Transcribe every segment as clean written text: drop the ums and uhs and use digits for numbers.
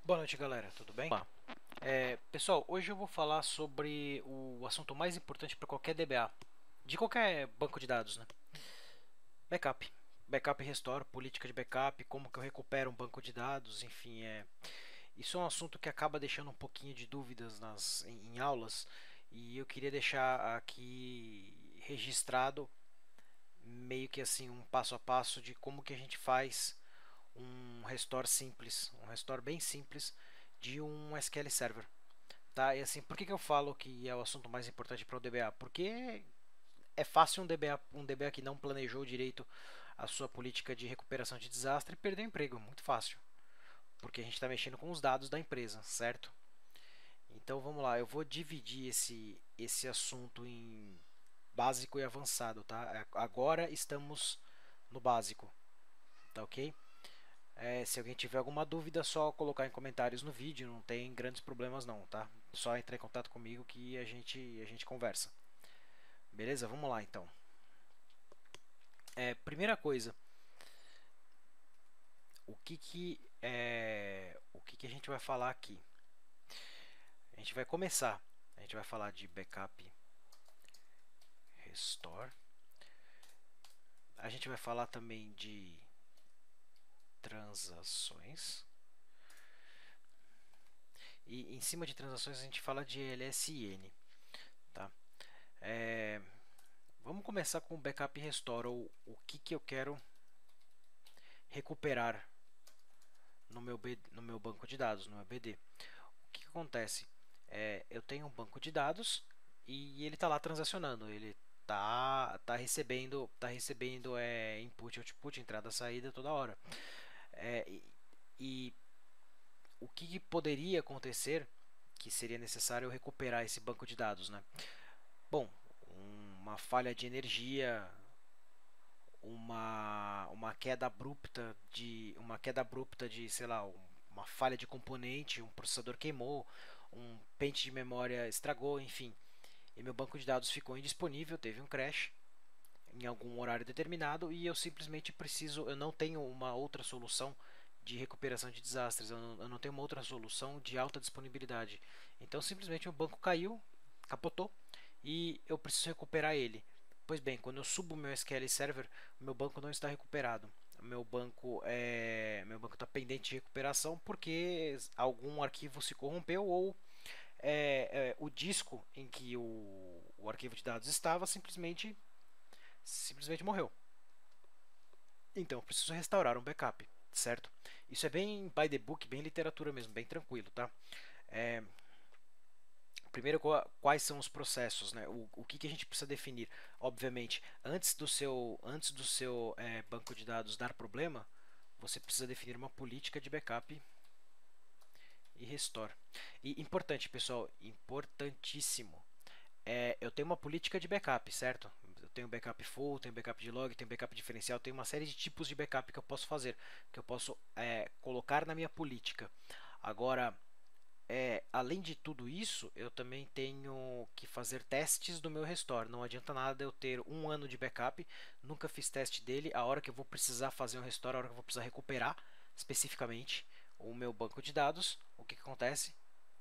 Boa noite, galera. Tudo bem? Pessoal, hoje eu vou falar sobre o assunto mais importante para qualquer DBA, de qualquer banco de dados, né? Backup. Backup e restore, política de backup, como que eu recupero um banco de dados, enfim, isso é um assunto que acaba deixando um pouquinho de dúvidas em aulas e eu queria deixar aqui registrado meio que assim um passo a passo de como que a gente faz um restore simples, um restore bem simples de um SQL Server. Tá? E assim, por que eu falo que é o assunto mais importante para o DBA? Porque é fácil um DBA que não planejou direito a sua política de recuperação de desastre perder o emprego, muito fácil, porque a gente está mexendo com os dados da empresa, certo? Então vamos lá, eu vou dividir esse assunto em básico e avançado, tá? Agora estamos no básico, tá ok? Se alguém tiver alguma dúvida, é só colocar em comentários no vídeo, não tem grandes problemas não, tá? Só entrar em contato comigo que a gente conversa. Beleza? Vamos lá então. Primeira coisa, o que a gente vai falar aqui? A gente vai começar. A gente vai falar de backup restore. A gente vai falar também de transações. E em cima de transações a gente fala de LSN, tá? É, Vamos começar com o backup restore, ou o que eu quero recuperar no meu banco de dados, no meu BD. O que acontece? Eu tenho um banco de dados e ele está lá transacionando, ele tá recebendo input, output, entrada, saída toda hora. É, e, e o que poderia acontecer que seria necessário recuperar esse banco de dados, né? Bom, uma falha de energia, uma queda abrupta de, sei lá, uma falha de componente, um processador queimou, um pente de memória estragou, enfim, e meu banco de dados ficou indisponível, teve um crash em algum horário determinado e eu não tenho uma outra solução de recuperação de desastres, eu não tenho uma outra solução de alta disponibilidade. Então simplesmente o banco caiu, capotou e eu preciso recuperar ele. Pois bem, quando eu subo o meu SQL Server, o meu banco não está recuperado. Meu banco está pendente de recuperação porque algum arquivo se corrompeu ou o disco em que o arquivo de dados estava simplesmente morreu. Então eu preciso restaurar um backup, certo? Isso é bem by the book, bem literatura mesmo, bem tranquilo, tá? É, Primeiro, quais são os processos, né? O que a gente precisa definir? Obviamente, antes do seu banco de dados dar problema, você precisa definir uma política de backup e restore. E importante, pessoal, importantíssimo. Eu tenho uma política de backup, certo? Eu tenho backup full, tenho backup de log, tenho backup diferencial, tenho uma série de tipos de backup que eu posso fazer, que eu posso colocar na minha política. Agora, além de tudo isso, eu também tenho que fazer testes do meu restore. Não adianta nada eu ter um ano de backup, nunca fiz teste dele. A hora que eu vou precisar fazer um restore, a hora que eu vou precisar recuperar especificamente o meu banco de dados, o que acontece?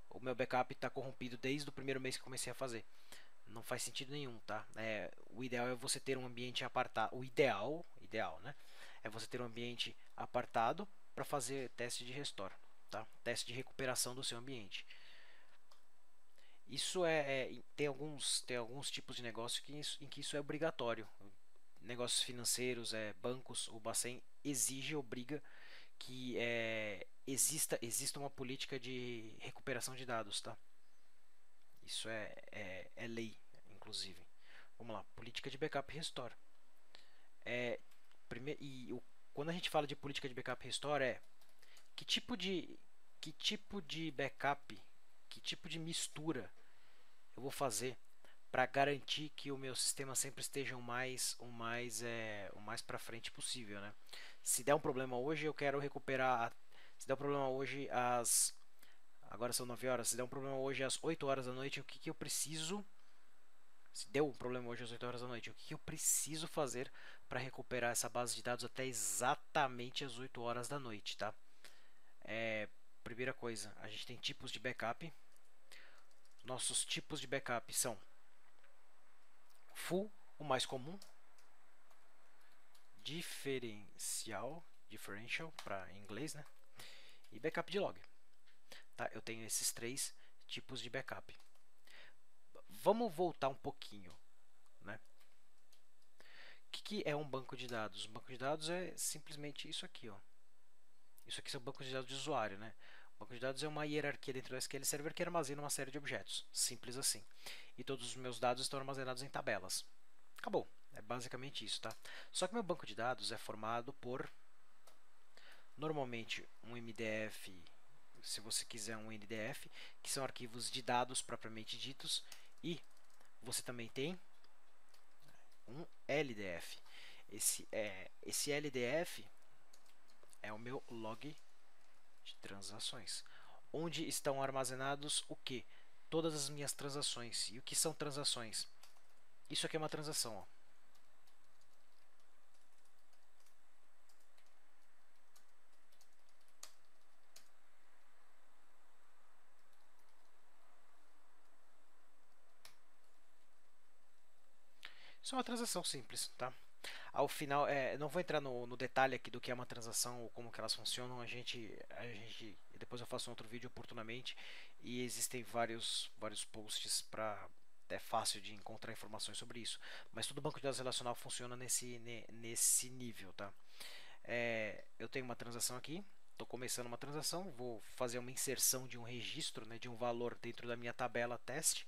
O meu backup está corrompido desde o primeiro mês que eu comecei a fazer. Não faz sentido nenhum, tá? O ideal é você ter um ambiente apartado. O ideal, né? É você ter um ambiente apartado para fazer teste de restore, tá? Teste de recuperação do seu ambiente. Isso tem alguns tipos de negócio em que isso é obrigatório. Negócios financeiros, bancos, o Bacen obriga que exista uma política de recuperação de dados, tá? Isso é lei, inclusive. Vamos lá, política de backup e restore. É, quando a gente fala de política de backup e restore, que tipo de, que tipo de backup, que tipo de mistura eu vou fazer para garantir que o meu sistema sempre esteja o mais para frente possível, né? Se der um problema hoje, eu quero recuperar. Se der um problema hoje agora são 9 horas. Se der um problema hoje às 8 horas da noite, o que eu preciso? Se deu um problema hoje às 8 horas da noite, o que eu preciso fazer para recuperar essa base de dados até exatamente às 8 horas da noite, tá? primeira coisa, a gente tem tipos de backup. Nossos tipos de backup são full, o mais comum, differential para inglês, né? E backup de log. Tá? Eu tenho esses três tipos de backup. Vamos voltar um pouquinho, né? O que é um banco de dados? Um banco de dados é simplesmente isso aqui, ó. Isso aqui são bancos de dados de usuário, né? O banco de dados é uma hierarquia dentro do SQL Server que armazena uma série de objetos, simples assim. E todos os meus dados estão armazenados em tabelas. Acabou. É basicamente isso, tá? Só que meu banco de dados é formado por normalmente um MDF, se você quiser um NDF, que são arquivos de dados propriamente ditos, e você também tem um LDF. Esse LDF é o meu log de transações, onde estão armazenados o que? Todas as minhas transações. E o que são transações? Isso aqui é uma transação, ó. Isso é uma transação simples, tá? Ao final, não vou entrar no detalhe aqui do que é uma transação ou como que elas funcionam. Depois eu faço um outro vídeo oportunamente e existem vários posts para é fácil de encontrar informações sobre isso. Mas todo banco de dados relacional funciona nesse nível, tá? Eu tenho uma transação aqui. Estou começando uma transação, vou fazer uma inserção de um registro, né, de um valor dentro da minha tabela teste.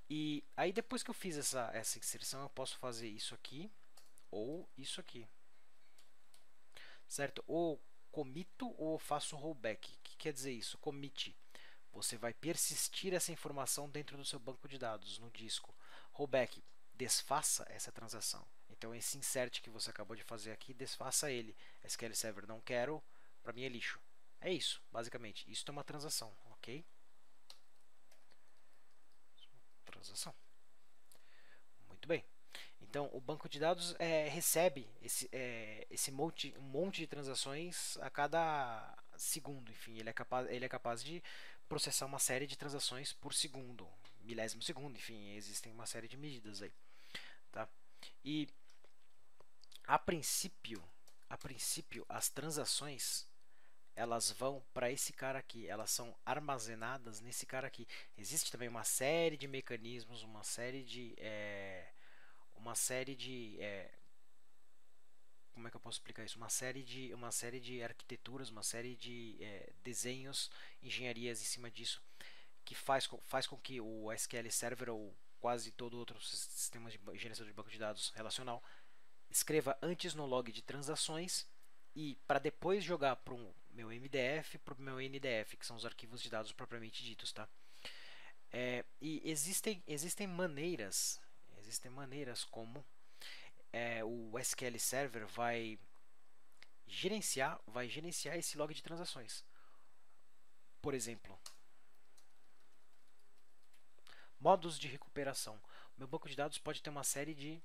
E aí depois que eu fiz essa inserção, eu posso fazer isso aqui ou isso aqui, certo? Ou comito ou faço rollback. O que quer dizer isso? Commit. Você vai persistir essa informação dentro do seu banco de dados, no disco. Rollback, desfaça essa transação. Então esse insert que você acabou de fazer aqui, desfaça ele. SQL Server não quero, para mim é lixo. É isso, basicamente. Isso é uma transação, ok? Transação. Muito bem. Então, o banco de dados recebe um monte de transações a cada segundo. Enfim, ele é capaz de processar uma série de transações por segundo, milésimo segundo. Enfim, existem uma série de medidas aí, tá? E a princípio, as transações elas vão para esse cara aqui, elas são armazenadas nesse cara aqui. Existe também uma série de mecanismos, uma série de como é que eu posso explicar isso? Uma série de arquiteturas, uma série de desenhos, engenharias em cima disso, que faz com que o SQL Server ou quase todo outro sistema de gerenciador de banco de dados relacional escreva antes no log de transações e para depois jogar para o meu MDF, para o meu NDF, que são os arquivos de dados propriamente ditos, tá? E existem maneiras como o SQL Server vai gerenciar esse log de transações. Por exemplo, modos de recuperação. O meu banco de dados pode ter uma série de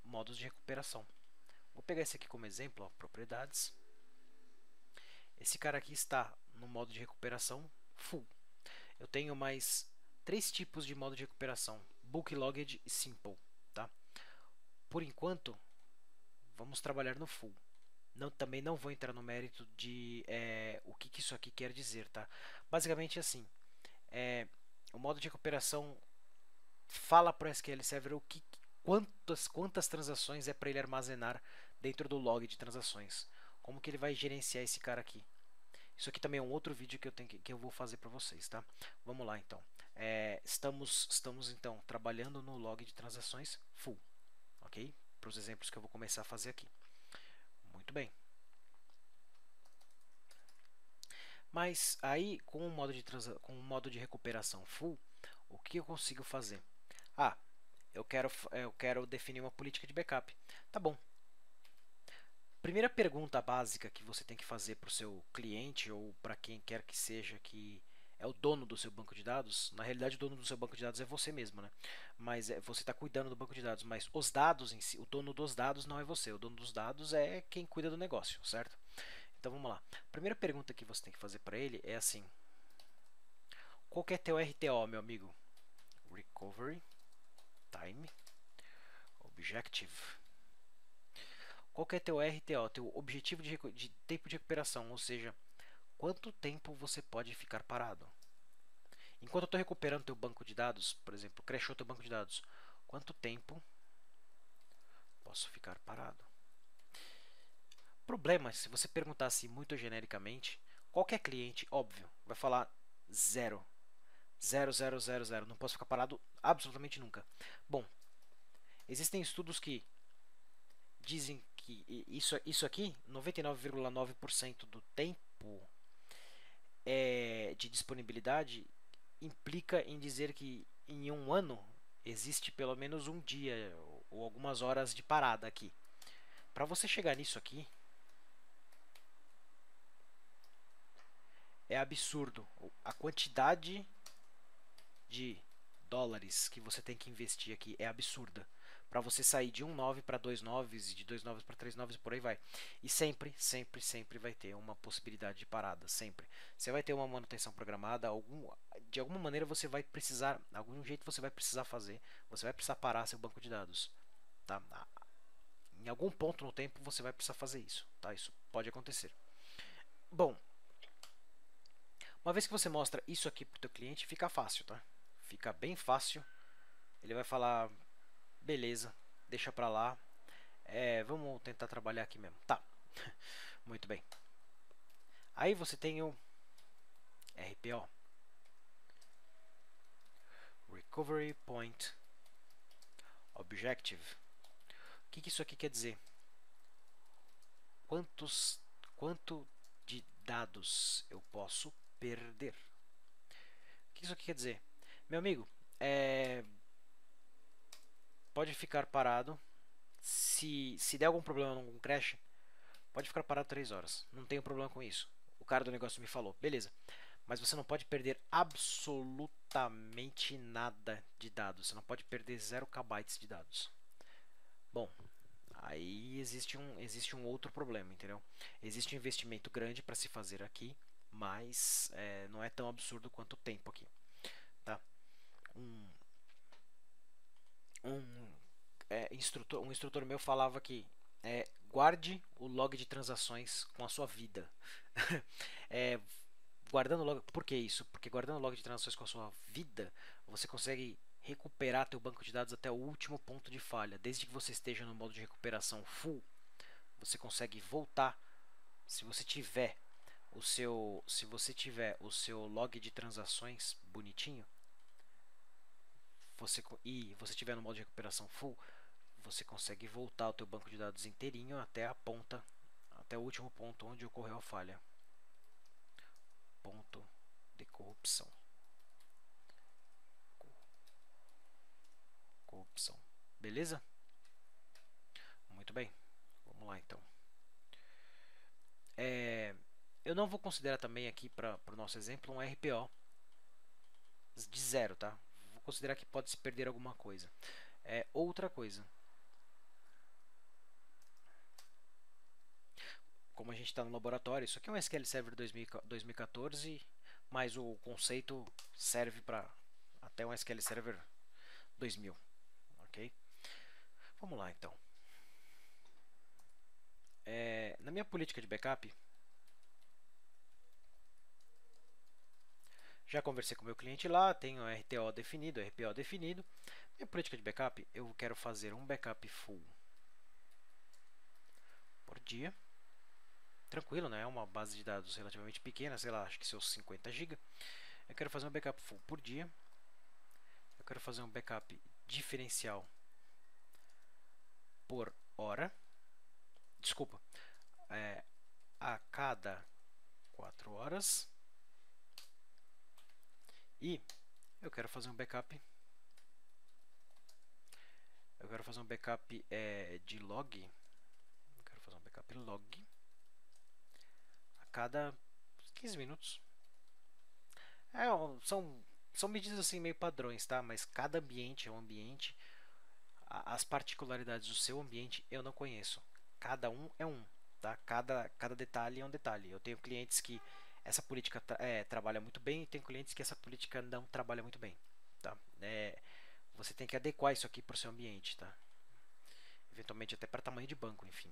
modos de recuperação. Vou pegar esse aqui como exemplo, ó, propriedades. Esse cara aqui está no modo de recuperação full. Eu tenho mais três tipos de modo de recuperação: bulk, logged e simple. Tá? Por enquanto, vamos trabalhar no full. Também não vou entrar no mérito de o que isso aqui quer dizer. Tá? Basicamente assim, o modo de recuperação fala para o SQL Server quantas transações é para ele armazenar dentro do log de transações. Como que ele vai gerenciar esse cara aqui. Isso aqui também é um outro vídeo que eu vou fazer para vocês, tá? Vamos lá então. Estamos então trabalhando no log de transações full, ok? Para os exemplos que eu vou começar a fazer aqui. Muito bem. Mas aí com o modo de recuperação full, o que eu consigo fazer? Eu quero definir uma política de backup. Tá bom. Primeira pergunta básica que você tem que fazer para o seu cliente ou para quem quer que seja que é o dono do seu banco de dados. Na realidade, o dono do seu banco de dados é você mesmo, né? Mas você está cuidando do banco de dados, mas os dados em si, o dono dos dados não é você. O dono dos dados é quem cuida do negócio, certo? Então vamos lá. A primeira pergunta que você tem que fazer para ele é assim: qual que é teu RTO, meu amigo? Recovery Time Objective. Qual que é teu RTO, teu objetivo de tempo de recuperação, ou seja, quanto tempo você pode ficar parado? Enquanto eu estou recuperando teu banco de dados, por exemplo, crashou teu banco de dados, quanto tempo posso ficar parado? Problema, se você perguntasse muito genericamente, qualquer cliente, óbvio, vai falar zero. Zero, zero, zero, zero. Não posso ficar parado absolutamente nunca. Bom, existem estudos que dizem que isso aqui, 99,9% do tempo de disponibilidade, implica em dizer que em um ano existe pelo menos um dia ou algumas horas de parada aqui. Para você chegar nisso aqui, é absurdo. A quantidade de dólares que você tem que investir aqui é absurda. Para você sair de 1,9 para 2,9 e de 2,9 para 3,9 e por aí vai. E sempre, sempre, sempre vai ter uma possibilidade de parada. Sempre. Você vai ter uma manutenção programada. De alguma maneira você vai precisar, de algum jeito você vai precisar fazer. Você vai precisar parar seu banco de dados. Tá? Em algum ponto no tempo você vai precisar fazer isso. Tá? Isso pode acontecer. Bom, uma vez que você mostra isso aqui para o teu cliente, fica fácil, tá? Fica bem fácil. Ele vai falar, beleza, deixa pra lá. Vamos tentar trabalhar aqui mesmo. Tá, muito bem. Aí você tem o RPO, Recovery Point Objective. O que isso aqui quer dizer? Quanto de dados eu posso perder? O que isso aqui quer dizer? Meu amigo, pode ficar parado. Se der algum problema num crash, pode ficar parado 3 horas. Não tenho problema com isso. O cara do negócio me falou, beleza. Mas você não pode perder absolutamente nada de dados. Você não pode perder 0 KB de dados. Bom, aí existe um outro problema, entendeu? Existe um investimento grande para se fazer aqui, mas não é tão absurdo quanto o tempo aqui. Tá? Um instrutor meu falava que guarde o log de transações com a sua vida. Guardando log, por que isso? Porque guardando log de transações com a sua vida, você consegue recuperar teu banco de dados até o último ponto de falha. Desde que você esteja no modo de recuperação full, você consegue voltar. Se você tiver o seu log de transações bonitinho, e você tiver no modo de recuperação full, você consegue voltar o teu banco de dados inteirinho até a ponta, até o último ponto onde ocorreu a falha. Ponto de corrupção. Corrupção. Beleza? Muito bem. Vamos lá então. Eu não vou considerar também aqui para o nosso exemplo um RPO de zero, tá? Vou considerar que pode se perder alguma coisa. Outra coisa. Como a gente está no laboratório, isso aqui é um SQL Server 2014, mas o conceito serve para até um SQL Server 2000, ok? Vamos lá então. Na minha política de backup, já conversei com o meu cliente lá, tenho RTO definido, RPO definido. Minha política de backup, eu quero fazer um backup full por dia. Tranquilo, né? É uma base de dados relativamente pequena, sei lá, acho que seus 50 GB. Eu quero fazer um backup full por dia. Eu quero fazer um backup diferencial por hora. Desculpa. A cada 4 horas. E eu quero fazer um backup. Eu quero fazer um backup de log. Eu quero fazer um backup log a cada 15 minutos. São medidas assim meio padrões, tá? Mas cada ambiente é um ambiente. As particularidades do seu ambiente eu não conheço. Cada um é um. tá? Cada detalhe é um detalhe. Eu tenho clientes que essa política trabalha muito bem e tenho clientes que essa política não trabalha muito bem, tá? Você tem que adequar isso aqui para o seu ambiente, tá? Eventualmente até para tamanho de banco, enfim.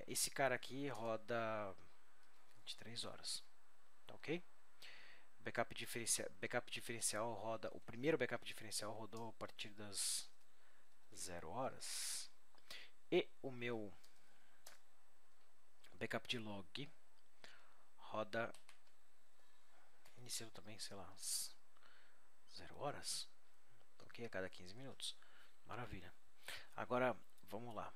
Esse cara aqui roda 23 horas, tá ok? Backup diferencial roda. O primeiro backup diferencial rodou a partir das 0 horas. E o meu backup de log roda. Iniciando também, sei lá, 0 horas. Ok, a cada 15 minutos. Maravilha. Agora, vamos lá.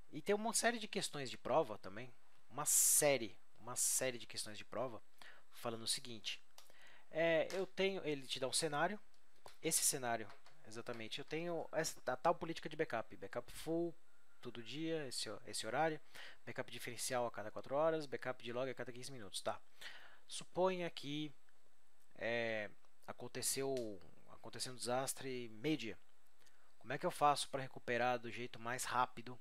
E tem uma série de questões de prova também. Uma série de questões de prova falando o seguinte. Ele te dá um cenário. Esse cenário, exatamente, eu tenho a tal política de backup. Backup full, todo dia, esse horário. Backup diferencial a cada 4 horas. Backup de log a cada 15 minutos. Tá. Suponha que aconteceu um desastre meio-dia. Como é que eu faço para recuperar do jeito mais rápido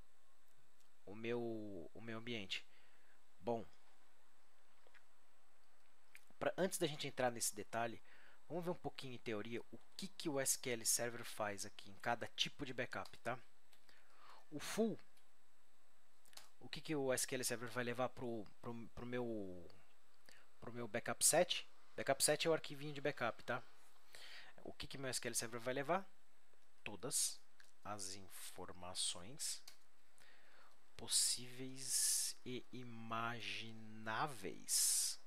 o meu ambiente? Bom, antes da gente entrar nesse detalhe, vamos ver um pouquinho em teoria o que o SQL Server faz aqui em cada tipo de backup, tá? O full, o que o SQL Server vai levar pro meu backup set? Backup set é o arquivinho de backup, tá? O que meu SQL Server vai levar? Todas as informações possíveis e imagináveis.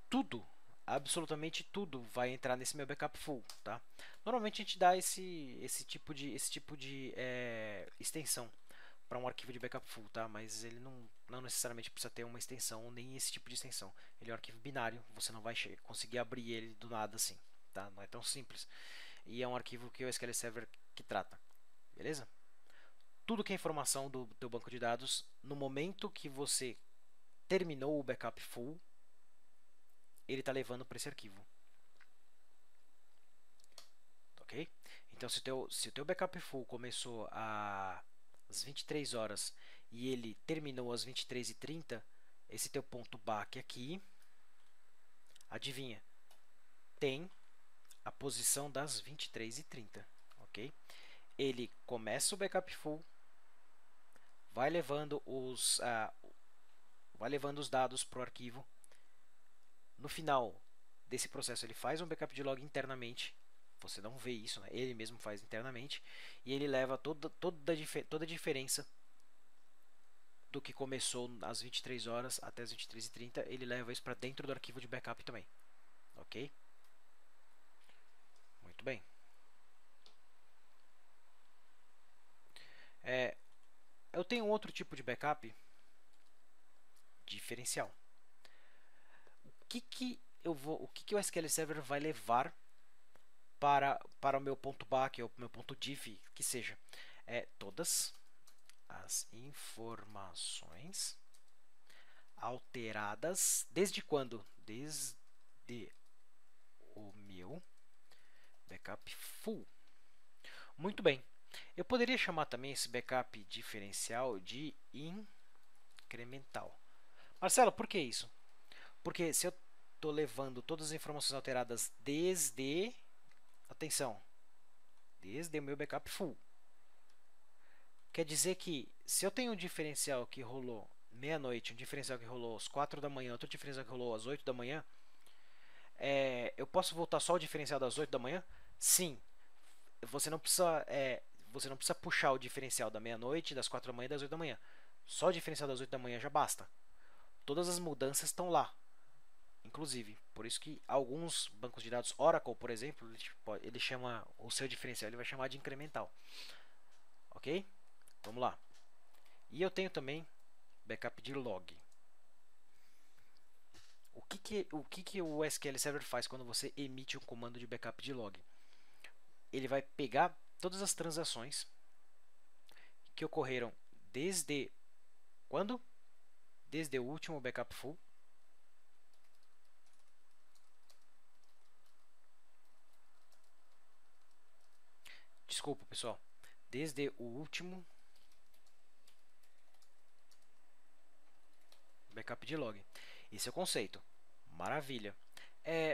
Tudo, absolutamente tudo vai entrar nesse meu backup full, tá? Normalmente a gente dá esse tipo de extensão para um arquivo de backup full, tá? Mas ele não necessariamente precisa ter uma extensão nem esse tipo de extensão. Ele é um arquivo binário, você não vai conseguir abrir ele do nada assim, tá? Não é tão simples. E é um arquivo que o SQL Server que trata, beleza? Tudo que é informação do teu banco de dados, no momento que você terminou o backup full, ele está levando para esse arquivo. Ok? Então, se o teu backup full começou às 23 horas e ele terminou às 23h30, esse teu ponto back aqui, adivinha, tem a posição das 23h30. Ok? Ele começa o backup full, vai levando os dados para o arquivo. No final desse processo, ele faz um backup de log internamente. Você não vê isso, né? Ele mesmo faz internamente. E ele leva toda a diferença do que começou às 23 horas até as 23h30. Ele leva isso para dentro do arquivo de backup também. Ok? Muito bem. Eu tenho um outro tipo de backup diferencial. O que o SQL Server vai levar para o meu ponto back ou o meu ponto diff, que seja todas as informações alteradas. Desde quando? Desde o meu backup full. Muito bem. Eu poderia chamar também esse backup diferencial de incremental. Marcelo, por que isso? Porque se eu estou levando todas as informações alteradas desde, atenção, desde o meu backup full, quer dizer que se eu tenho um diferencial que rolou meia-noite, um diferencial que rolou às 4 da manhã, outro diferencial que rolou às 8 da manhã, eu posso voltar só o diferencial das 8 da manhã? Sim. Você não precisa puxar o diferencial da meia-noite, das 4 da manhã e das 8 da manhã. Só o diferencial das 8 da manhã já basta. Todas as mudanças estão lá. Inclusive, por isso que alguns bancos de dados, Oracle, por exemplo, ele chama o seu diferencial, ele vai chamar de incremental. Ok? Vamos lá. E eu tenho também backup de log. O que o SQL Server faz quando você emite um comando de backup de log? Ele vai pegar todas as transações que ocorreram desde quando? Desde o último backup full. Desculpa, pessoal. Desde o último Backup de log. Esse é o conceito. Maravilha.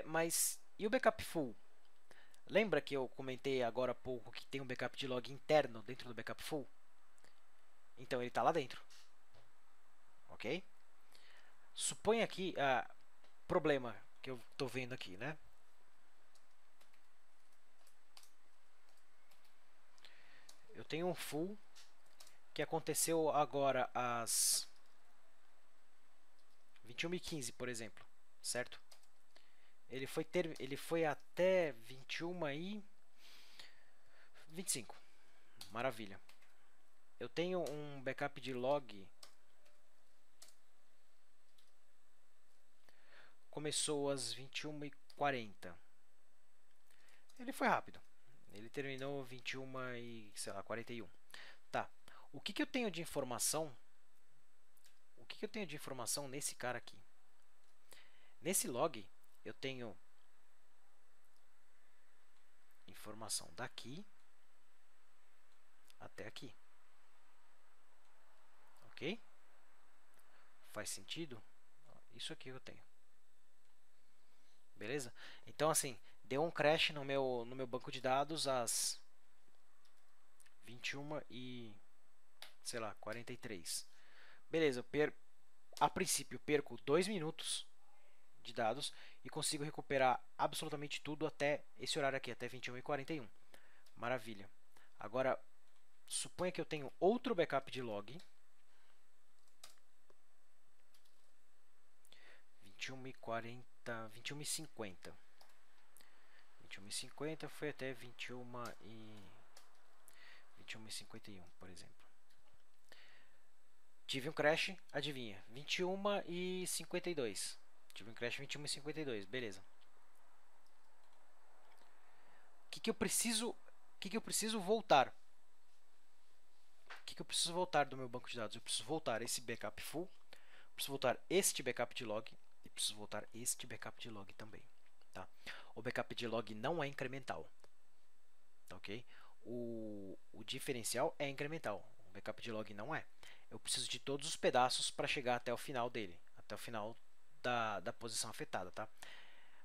Mas e o backup full? Lembra que eu comentei agora há pouco que tem um backup de log interno dentro do backup full? Então ele está lá dentro. Ok? Suponha aqui, problema que eu estou vendo aqui, né? Eu tenho um full que aconteceu agora às 21h15, por exemplo, certo? Ele foi até 21h25. Maravilha. Eu tenho um backup de log. Começou às 21h40. Ele foi rápido. Ele terminou 21h41. Tá. O que eu tenho de informação? O que eu tenho de informação nesse cara aqui? Nesse log, eu tenho informação daqui até aqui. Ok? Faz sentido? Isso aqui eu tenho. Beleza? Então, assim, deu um crash no meu banco de dados às 21 e, sei lá, 43. Beleza, a princípio perco 2 minutos de dados e consigo recuperar absolutamente tudo até esse horário aqui, até 21h41. Maravilha. Agora, suponha que eu tenho outro backup de log. 21h40, 21h50. 21h50 foi até 21h51, por exemplo. Tive um crash, adivinha? 21h52. Tive um crash 21h52, beleza. O que eu preciso voltar? O que eu preciso voltar do meu banco de dados? Eu preciso voltar esse backup full, preciso voltar este backup de log e preciso voltar este backup de log também, tá? O backup de log não é incremental, tá, ok? O diferencial é incremental, o backup de log não é. Eu preciso de todos os pedaços para chegar até o final dele, até o final da posição afetada, tá?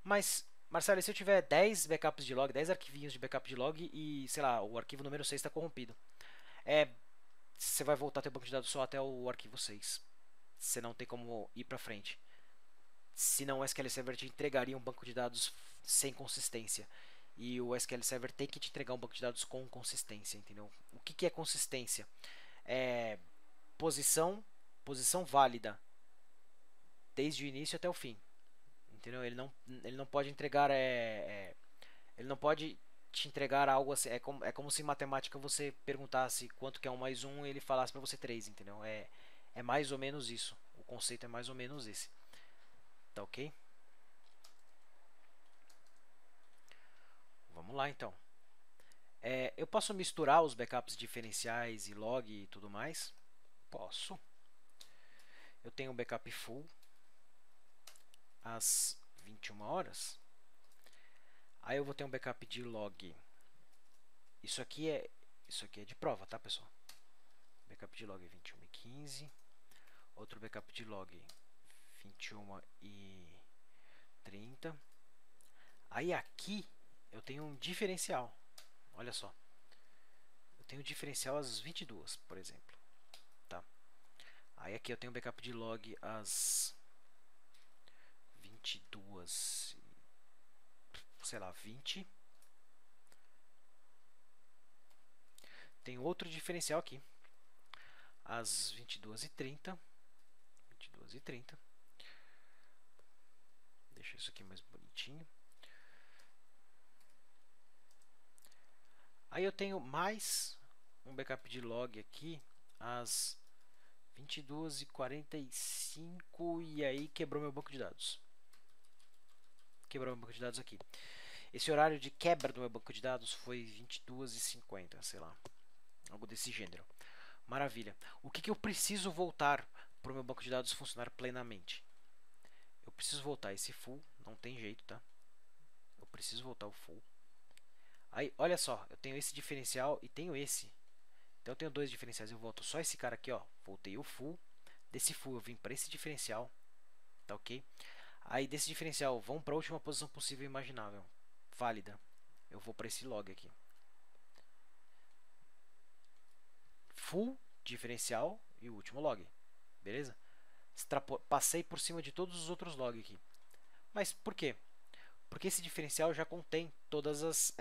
Mas, Marcelo, e se eu tiver 10 backups de log, 10 arquivinhos de backup de log e, sei lá, o arquivo número 6 está corrompido? Você vai voltar teu banco de dados só até o arquivo 6. Você não tem como ir para frente. Senão o SQL Server te entregaria um banco de dados sem consistência. E o SQL Server tem que te entregar um banco de dados com consistência, entendeu? O que é consistência? É posição válida desde o início até o fim, entendeu? Ele não pode entregar ele não pode te entregar algo assim. É como se em matemática você perguntasse quanto que é 1 mais 1 e ele falasse para você 3, entendeu? É mais ou menos isso. O conceito é mais ou menos esse. Tá ok? Vamos lá então. Eu posso misturar os backups diferenciais e log e tudo mais? Posso. Eu tenho um backup full às 21 horas. Aí eu vou ter um backup de log. Isso aqui é de prova, tá, pessoal? Backup de log 21h15. Outro backup de log 21h30. Aí aqui eu tenho um diferencial. Olha só. Eu tenho um diferencial às 22, por exemplo. Tá? Aí aqui eu tenho um backup de log às 22, sei lá, 20. Tem outro diferencial aqui às 22h30. 22h30. Deixa isso aqui mais bonitinho. Aí eu tenho mais um backup de log aqui às 22h45 e aí quebrou meu banco de dados. Quebrou meu banco de dados aqui. Esse horário de quebra do meu banco de dados foi 22h50, sei lá, algo desse gênero. Maravilha. O que eu preciso voltar para o meu banco de dados funcionar plenamente? Eu preciso voltar esse full, não tem jeito, tá? Eu preciso voltar o full. Aí, olha só, eu tenho esse diferencial e tenho esse. Então eu tenho dois diferenciais, eu volto só esse cara aqui, ó. Voltei o full, Desse full eu vim para esse diferencial, tá ok? Aí desse diferencial vão para a última posição possível e imaginável, válida. Eu vou para esse log aqui. Full, diferencial e o último log, beleza? Passei por cima de todos os outros logs aqui. Mas por quê? Porque esse diferencial já contém todas as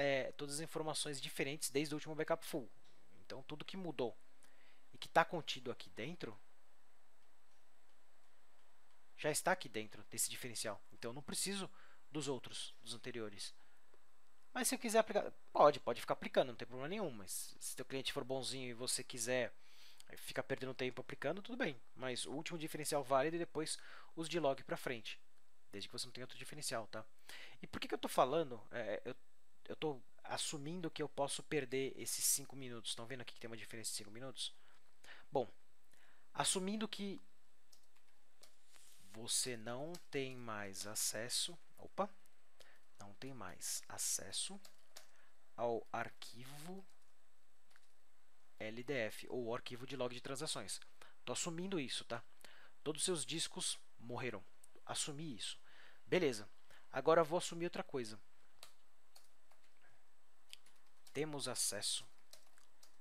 informações diferentes desde o último backup full. Então tudo que mudou e que está contido aqui dentro já está aqui dentro desse diferencial. Então eu não preciso dos outros, dos anteriores. Mas se eu quiser aplicar, pode ficar aplicando, não tem problema nenhum. Mas se teu cliente for bonzinho e você quiser ficar perdendo tempo aplicando, tudo bem. Mas o último diferencial válido e depois os de log para frente. Desde que você não tenha outro diferencial, tá? E por que eu estou falando? Eu estou assumindo que eu posso perder esses 5 minutos. Estão vendo aqui que tem uma diferença de 5 minutos? Bom, assumindo que você não tem mais acesso. Opa! Não tem mais acesso ao arquivo LDF ou arquivo de log de transações. Estou assumindo isso, tá? Todos os seus discos morreram. Assumi isso. Beleza. Agora eu vou assumir outra coisa. Temos acesso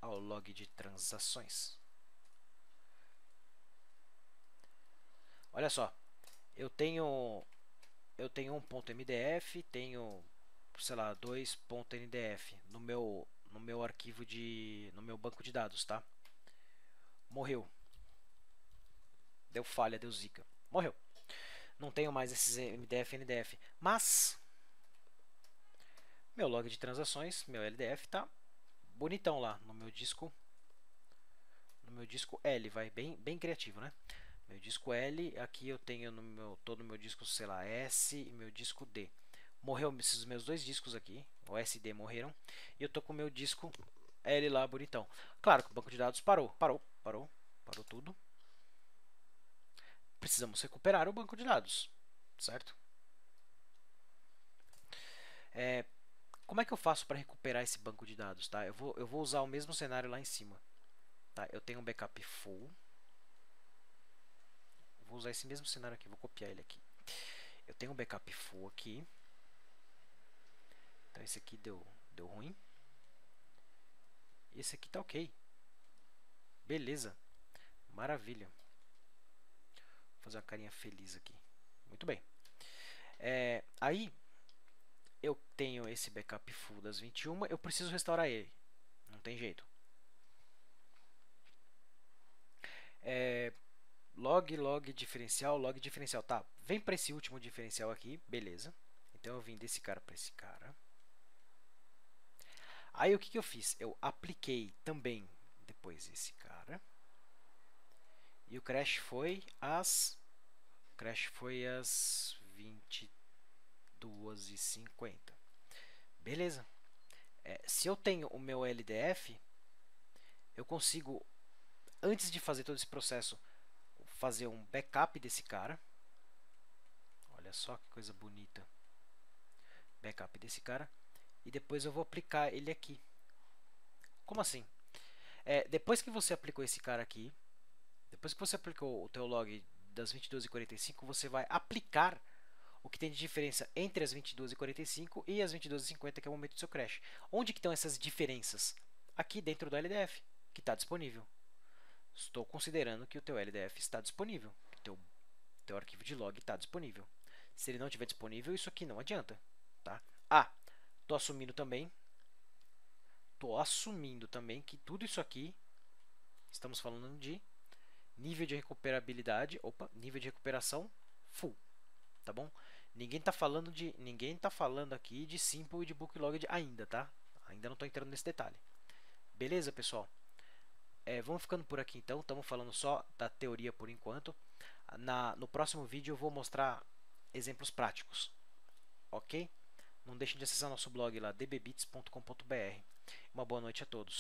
ao log de transações. Olha só. Eu tenho um ponto .mdf, tenho, sei lá, 2.ndf no meu arquivo no meu banco de dados, tá? Morreu. Deu falha, deu zica. Morreu. Não tenho mais esses MDF e NDF, mas meu log de transações, meu LDF tá bonitão lá no meu disco L, vai bem criativo, né? Meu disco L, aqui eu tenho todo o meu disco, sei lá, S e meu disco D. Morreu esses meus dois discos aqui, o S e D morreram, e eu tô com o meu disco L lá bonitão. Claro que o banco de dados parou tudo. Precisamos recuperar o banco de dados, certo? Como é que eu faço para recuperar esse banco de dados, tá? Eu vou usar o mesmo cenário lá em cima, tá? Eu tenho um backup full. Vou usar esse mesmo cenário aqui, vou copiar ele aqui. Eu tenho um backup full aqui. Então esse aqui deu ruim. Esse aqui tá ok. Beleza. Maravilha. Vou fazer uma carinha feliz aqui. Muito bem. Aí eu tenho esse backup full das 21. Eu preciso restaurar ele. Não tem jeito. Log diferencial, log diferencial. Tá, vem para esse último diferencial aqui. Beleza. Então eu vim desse cara para esse cara. Aí o que eu fiz? Eu apliquei também depois esse cara. E o crash foi às 22h50. Beleza. Se eu tenho o meu LDF, eu consigo, antes de fazer todo esse processo, fazer um backup desse cara. Olha só que coisa bonita. Backup desse cara. E depois eu vou aplicar ele aqui. Como assim? Depois que você aplicou esse cara aqui, depois que você aplicou o teu log das 22h45, você vai aplicar o que tem de diferença entre as 22h45 e as 22h50, que é o momento do seu crash. Onde que estão essas diferenças? Aqui dentro do LDF, que está disponível. Estou considerando que o teu LDF está disponível, que o teu arquivo de log está disponível. Se ele não estiver disponível, isso aqui não adianta, tá? Estou assumindo também que tudo isso aqui, estamos falando de nível de recuperabilidade, nível de recuperação full, tá bom? Ninguém tá falando aqui de simple e de booklogged ainda, tá? Ainda não estou entrando nesse detalhe. Beleza, pessoal? Vamos ficando por aqui então, estamos falando só da teoria por enquanto. No próximo vídeo eu vou mostrar exemplos práticos, ok? Não deixem de acessar nosso blog lá, dbbits.com.br. Uma boa noite a todos.